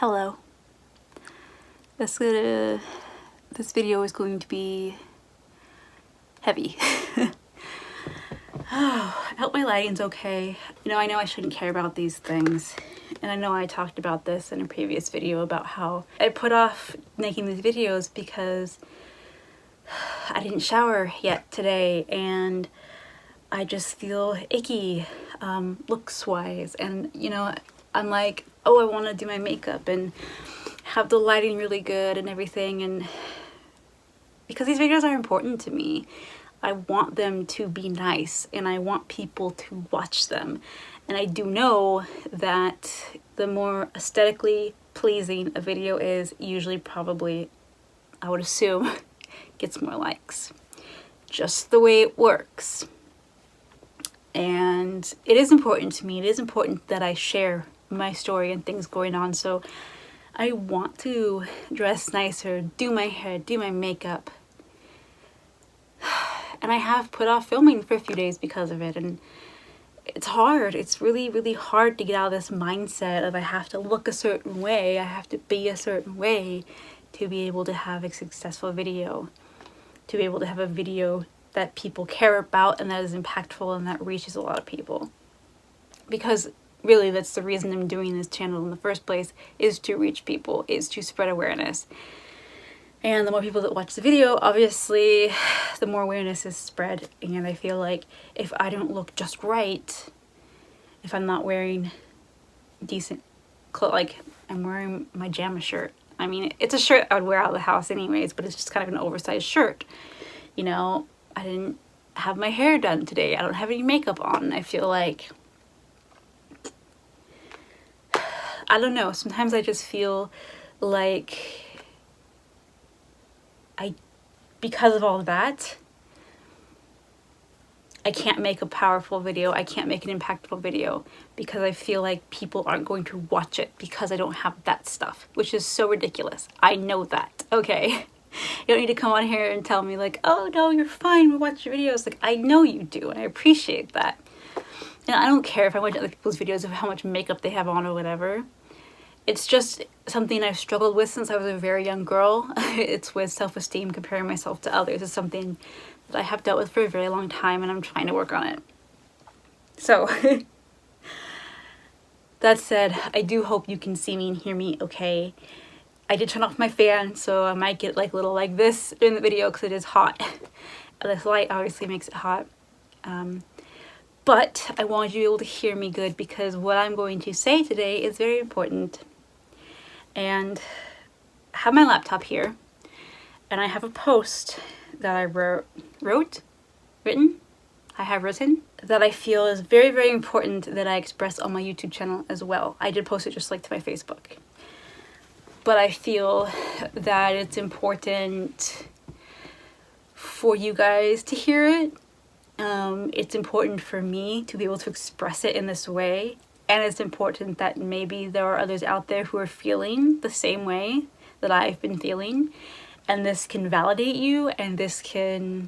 Hello. This video is going to be heavy. Oh, I hope my lighting's okay. I know I shouldn't care about these things. And I know I talked about this in a previous video about how I put off making these videos because I didn't shower yet today and I just feel icky looks-wise. And I'm like, oh, I want to do my makeup and have the lighting really good and everything, and because these videos are important to me, I want them to be nice and I want people to watch them. And I do know that the more aesthetically pleasing a video is, usually probably, I would assume, gets more likes. Just the way it works. And it is important to me. It is important that I share my story and things going on. So I want to dress nicer, do my hair, do my makeup. And I have put off filming for a few days because of it. And it's hard. It's really, really hard to get out of this mindset of I have to look a certain way. I have to be a certain way to be able to have a successful video. To be able to have a video that people care about and that is impactful and that reaches a lot of people. Because really that's the reason I'm doing this channel in the first place, is to reach people, is to spread awareness. And the more people that watch the video, obviously, the more awareness is spread. And I feel like if I don't look just right, if I'm not wearing decent clothes, like I'm wearing my pajama shirt. I mean, it's a shirt I would wear out of the house anyways, but it's just kind of an oversized shirt. I didn't have my hair done today. I don't have any makeup on. I feel like, I don't know, sometimes I just feel like because of all of that, I can't make a powerful video. I can't make an impactful video because I feel like people aren't going to watch it because I don't have that stuff, which is so ridiculous. I know that, okay? You don't need to come on here and tell me like, oh no, you're fine, we'll watch your videos. Like, I know you do, and I appreciate that. And I don't care if I watch other people's videos of how much makeup they have on or whatever. It's just something I've struggled with since I was a very young girl. It's with self-esteem, comparing myself to others. It's something that I have dealt with for a very long time, and I'm trying to work on it. So, that said, I do hope you can see me and hear me okay. I did turn off my fan, so I might get like a little like this in the video because it is hot. This light obviously makes it hot. But I want you to be able to hear me good because what I'm going to say today is very important. And I have my laptop here, and I have a post that I written that I feel is very, very important that I express on my YouTube channel as well. I did post it just like to my Facebook. But I feel that it's important for you guys to hear it. It's important for me to be able to express it in this way. And it's important that maybe there are others out there who are feeling the same way that I've been feeling. And this can validate you, and this can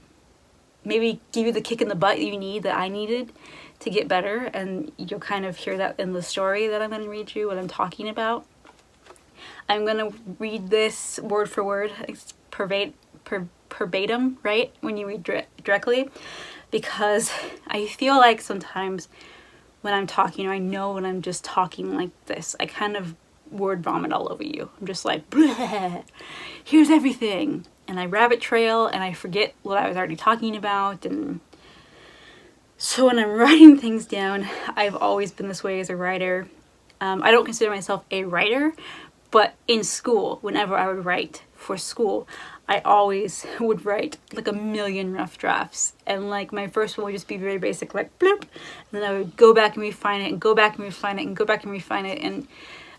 maybe give you the kick in the butt you need, that I needed to get better. And you'll kind of hear that in the story that I'm going to read you, what I'm talking about. I'm going to read this word for word. It's verbatim, right? When you read directly. Because I feel like sometimes when I'm talking, or I know when I'm just talking like this, I kind of word vomit all over you. I'm just like, bleh, here's everything. And I rabbit trail and I forget what I was already talking about. And so when I'm writing things down, I've always been this way as a writer. I don't consider myself a writer, but in school, whenever I would write for school, I always would write like a million rough drafts. And like my first one would just be very basic, like bloop. And then I would go back and refine it and go back and refine it and go back and refine it.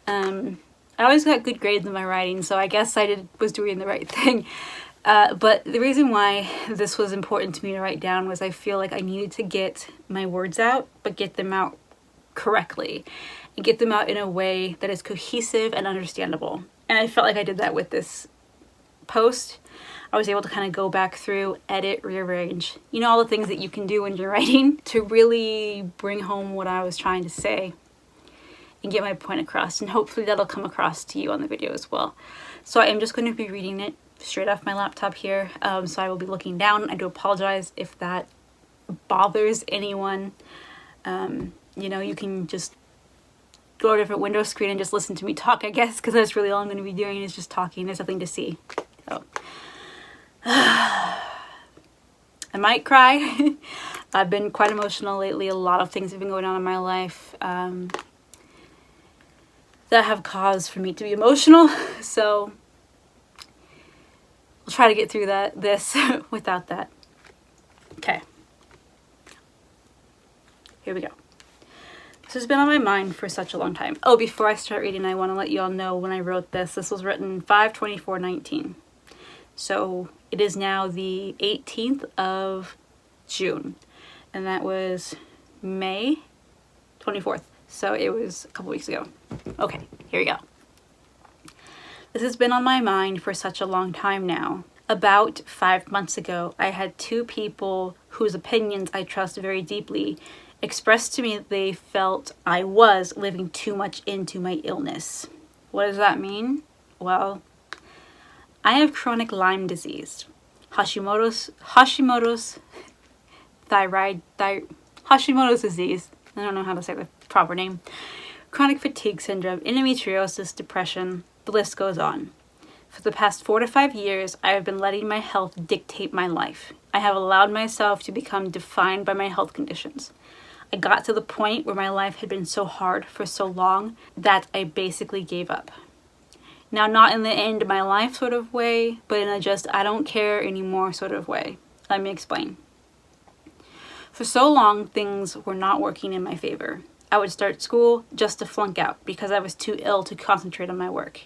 And I always got good grades in my writing, so I guess I was doing the right thing. But the reason why this was important to me to write down was I feel like I needed to get my words out, but get them out correctly. And get them out in a way that is cohesive and understandable. And I felt like I did that with this post. I was able to kind of go back through, edit, rearrange, all the things that you can do when you're writing to really bring home what I was trying to say. and get my point across, and hopefully that'll come across to you on the video as well. So I am just going to be reading it straight off my laptop here, so I will be looking down. I do apologize if that bothers anyone. You know, you can just go to a different window screen and just listen to me talk, I guess, because that's really all I'm going to be doing is just talking. There's nothing to see. So I might cry. I've been quite emotional lately. A lot of things have been going on in my life that have caused for me to be emotional. So I'll try to get through this without that. Okay. Here we go. This has been on my mind for such a long time. Oh, before I start reading, I want to let you all know when I wrote this. This was written 5/24/19. So it is now the 18th of June. And that was May 24th. So it was a couple weeks ago. Okay, here we go. This has been on my mind for such a long time now. About 5 months ago, I had two people whose opinions I trust very deeply expressed to me that they felt I was living too much into my illness. What does that mean? Well, I have chronic Lyme disease, Hashimoto's disease. I don't know how to say the proper name. Chronic fatigue syndrome, endometriosis, depression, the list goes on. For the past 4 to 5 years, I have been letting my health dictate my life. I have allowed myself to become defined by my health conditions. I got to the point where my life had been so hard for so long that I basically gave up. Now, not in the end of my life sort of way, but in a just I don't care anymore sort of way. Let me explain. For so long, things were not working in my favor. I would start school just to flunk out because I was too ill to concentrate on my work.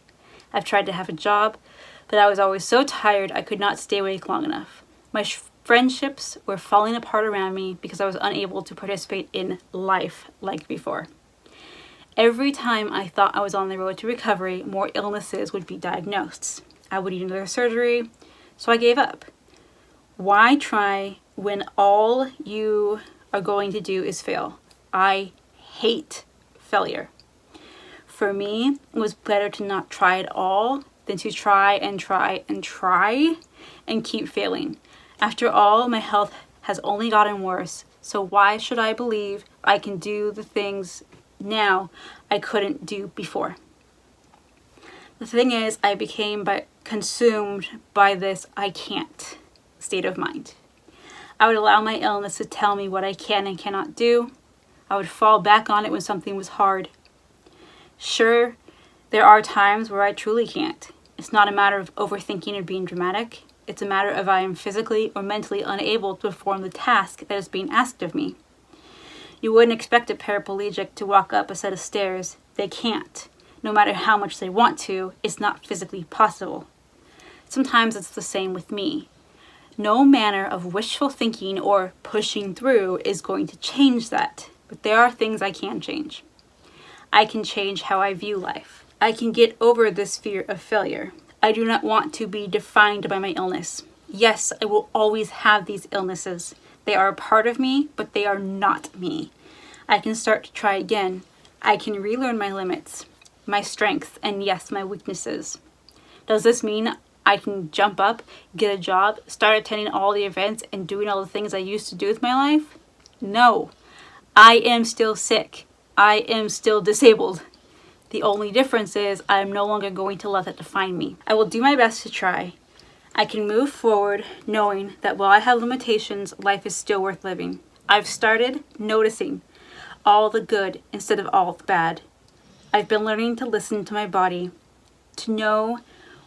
I've tried to have a job, but I was always so tired I could not stay awake long enough. My friendships were falling apart around me because I was unable to participate in life like before. Every time I thought I was on the road to recovery, more illnesses would be diagnosed. I would need another surgery, so I gave up. Why try when all you are going to do is fail? I hate failure. For me, it was better to not try at all than to try and try and try and keep failing. After all, my health has only gotten worse, so why should I believe I can do the things now I couldn't do before? The thing is, I became consumed by this I can't state of mind. I would allow my illness to tell me what I can and cannot do. I would fall back on it when something was hard. Sure, there are times where I truly can't. It's not a matter of overthinking or being dramatic. It's a matter of I am physically or mentally unable to perform the task that is being asked of me. You wouldn't expect a paraplegic to walk up a set of stairs. They can't. No matter how much they want to, it's not physically possible. Sometimes it's the same with me. No manner of wishful thinking or pushing through is going to change that. But there are things I can change. I can change how I view life. I can get over this fear of failure. I do not want to be defined by my illness. Yes, I will always have these illnesses. They are a part of me, but they are not me. I can start to try again. I can relearn my limits, my strengths, and yes, my weaknesses. Does this mean I can jump up, get a job, start attending all the events, and doing all the things I used to do with my life? No. I am still sick. I am still disabled. The only difference is I am no longer going to let that define me. I will do my best to try. I can move forward knowing that while I have limitations, life is still worth living. I've started noticing all the good instead of all the bad. I've been learning to listen to my body, to know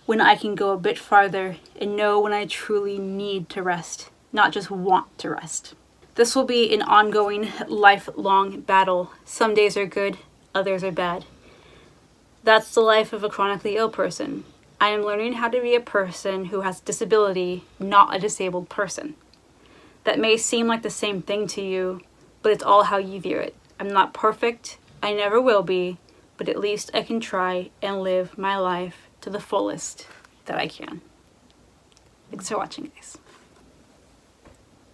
when I can go a bit farther and know when I truly need to rest, not just want to rest. This will be an ongoing, lifelong battle. Some days are good, others are bad. That's the life of a chronically ill person. I am learning how to be a person who has disability, not a disabled person. That may seem like the same thing to you, but it's all how you view it. I'm not perfect, I never will be, but at least I can try and live my life to the fullest that I can. Thanks for watching, guys.